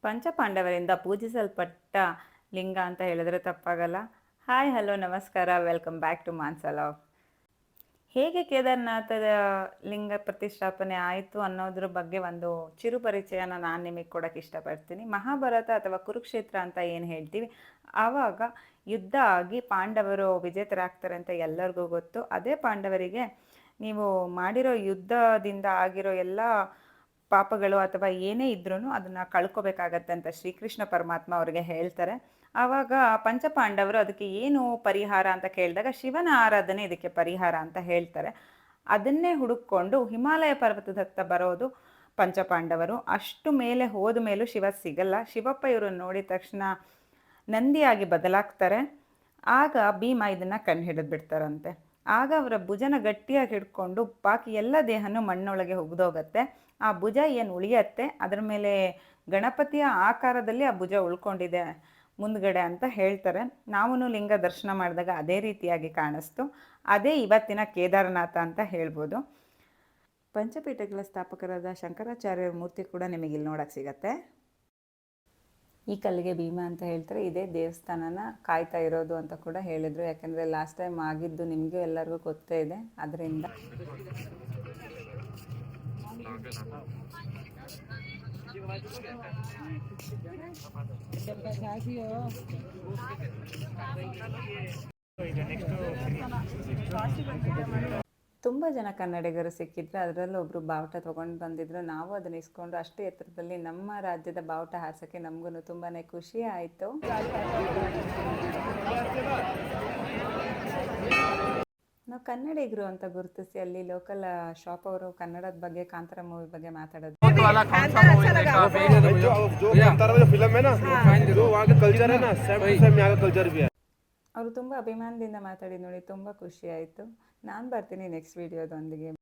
ಪಂಚಪಾಂಡವರಿಂದ ಪೂಜಿಸಲ್ಪಟ್ಟ ಲಿಂಗ ಅಂತ ಹೇಳಿದ್ರೆ ತಪ್ಪಾಗಲ್ಲ. ಹಾಯ್, ಹಲೋ, ನಮಸ್ಕಾರ, ವೆಲ್ಕಮ್ ಬ್ಯಾಕ್ ಟು ಮಾನ್ಸಲಾವ್. ಹೇಗೆ ಕೇದಾರನಾಥದ ಲಿಂಗ ಪ್ರತಿಷ್ಠಾಪನೆ ಆಯಿತು ಅನ್ನೋದ್ರ ಬಗ್ಗೆ ಒಂದು ಚಿರು ಪರಿಚಯನ ನಾನು ನಿಮಗೆ ಕೊಡೋಕ್ಕೆ ಇಷ್ಟಪಡ್ತೀನಿ. ಮಹಾಭಾರತ ಅಥವಾ ಕುರುಕ್ಷೇತ್ರ ಅಂತ ಏನು ಹೇಳ್ತೀವಿ, ಆವಾಗ ಯುದ್ಧ ಆಗಿ ಪಾಂಡವರು ವಿಜೇತರಾಗ್ತಾರೆ ಅಂತ ಎಲ್ಲರಿಗೂ ಗೊತ್ತು. ಅದೇ ಪಾಂಡವರಿಗೆ ನೀವು ಮಾಡಿರೋ ಯುದ್ಧದಿಂದ ಆಗಿರೋ ಎಲ್ಲ ಪಾಪಗಳು ಅಥವಾ ಏನೇ ಇದ್ರೂ ಅದನ್ನು ಕಳ್ಕೊಬೇಕಾಗತ್ತೆ ಅಂತ ಶ್ರೀಕೃಷ್ಣ ಪರಮಾತ್ಮ ಅವ್ರಿಗೆ ಹೇಳ್ತಾರೆ. ಆವಾಗ ಪಂಚಪಾಂಡವರು ಅದಕ್ಕೆ ಏನು ಪರಿಹಾರ ಅಂತ ಕೇಳಿದಾಗ ಶಿವನ ಆರಾಧನೆ ಇದಕ್ಕೆ ಪರಿಹಾರ ಅಂತ ಹೇಳ್ತಾರೆ. ಅದನ್ನೇ ಹುಡುಕೊಂಡು ಹಿಮಾಲಯ ಪರ್ವತದತ್ತ ಬರೋದು ಪಂಚಪಾಂಡವರು. ಅಷ್ಟು ಮೇಲೆ ಹೋದ ಮೇಲೂ ಶಿವ ಸಿಗಲ್ಲ. ಶಿವಪ್ಪ ಇವ್ರನ್ನ ನೋಡಿದ ತಕ್ಷಣ ನಂದಿಯಾಗಿ ಬದಲಾಗ್ತಾರೆ. ಆಗ ಭೀಮ ಇದನ್ನು ಕಂಡು ಹಿಡಿದು ಬಿಡ್ತಾರಂತೆ. ಆಗ ಅವರ ಭುಜನ ಗಟ್ಟಿಯಾಗಿ ಹಿಡ್ಕೊಂಡು ಬಾಕಿ ಎಲ್ಲ ದೇಹನೂ ಮಣ್ಣೊಳಗೆ ಹುಗ್ದೋಗತ್ತೆ. ಆ ಭುಜ ಏನು ಉಳಿಯತ್ತೆ, ಅದರ ಮೇಲೆ ಗಣಪತಿಯ ಆಕಾರದಲ್ಲಿ ಆ ಭುಜ ಉಳ್ಕೊಂಡಿದೆ ಮುಂದ್ಗಡೆ ಅಂತ ಹೇಳ್ತಾರೆ. ನಾವು ಲಿಂಗ ದರ್ಶನ ಮಾಡಿದಾಗ ಅದೇ ರೀತಿಯಾಗಿ ಕಾಣಿಸ್ತು. ಅದೇ ಇವತ್ತಿನ ಕೇದಾರನಾಥ ಅಂತ ಹೇಳ್ಬೋದು. ಪಂಚಪೀಠಗಳ ಸ್ಥಾಪಕರಾದ ಶಂಕರಾಚಾರ್ಯರ ಮೂರ್ತಿ ಕೂಡ ನಿಮಗೆ ಇಲ್ಲಿ ನೋಡೋಕ್ಕೆ ಸಿಗತ್ತೆ. ಈ ಕಲ್ಲಿಗೆ ಭೀಮ ಅಂತ ಹೇಳ್ತಾರೆ. ಇದೇ ದೇವಸ್ಥಾನನ ಕಾಯ್ತಾ ಇರೋದು ಅಂತ ಕೂಡ ಹೇಳಿದರು. ಯಾಕೆಂದರೆ ಲಾಸ್ಟ್ ಟೈಮ್ ಆಗಿದ್ದು ನಿಮಗೂ ಎಲ್ಲರಿಗೂ ಗೊತ್ತೇ ಇದೆ. ಅದರಿಂದ ತುಂಬ ಜನ ಕನ್ನಡಿಗರು ಸಿಕ್ಕಿದ್ರು. ಅದರಲ್ಲೂ ಒಬ್ಬರು ಬಾವುಟ ತೊಗೊಂಡು ಬಂದಿದ್ರು. ನಾವು ಅದನ್ನ ಇಸ್ಕೊಂಡು ಅಷ್ಟು ಎತ್ತರದಲ್ಲಿ ನಮ್ಮ ರಾಜ್ಯದ ಬಾವುಟ ಹಾರಿಸೋಕ್ಕೆ ನಮಗೂ ತುಂಬಾ ಖುಷಿ ಆಯಿತು. ನಾವು ಕನ್ನಡಿಗರು ಅಂತ ಗುರುತಿಸಿ ಅಲ್ಲಿ ಲೋಕಲ್ ಶಾಪ್ ಅವರು ಕನ್ನಡದ ಬಗ್ಗೆ, ಕಾಂತಾರ ಮೂವಿ ಬಗ್ಗೆ ಮಾತಾಡೋದು. ಅವರು ತುಂಬ ಅಭಿಮಾನದಿಂದ ಮಾತಾಡಿ ನೋಡಿ, ತುಂಬ ಖುಷಿ ಆಯಿತು. ನಾನು ಬರ್ತೀನಿ ನೆಕ್ಸ್ಟ್ ವಿಡಿಯೋದೊಂದಿಗೆ.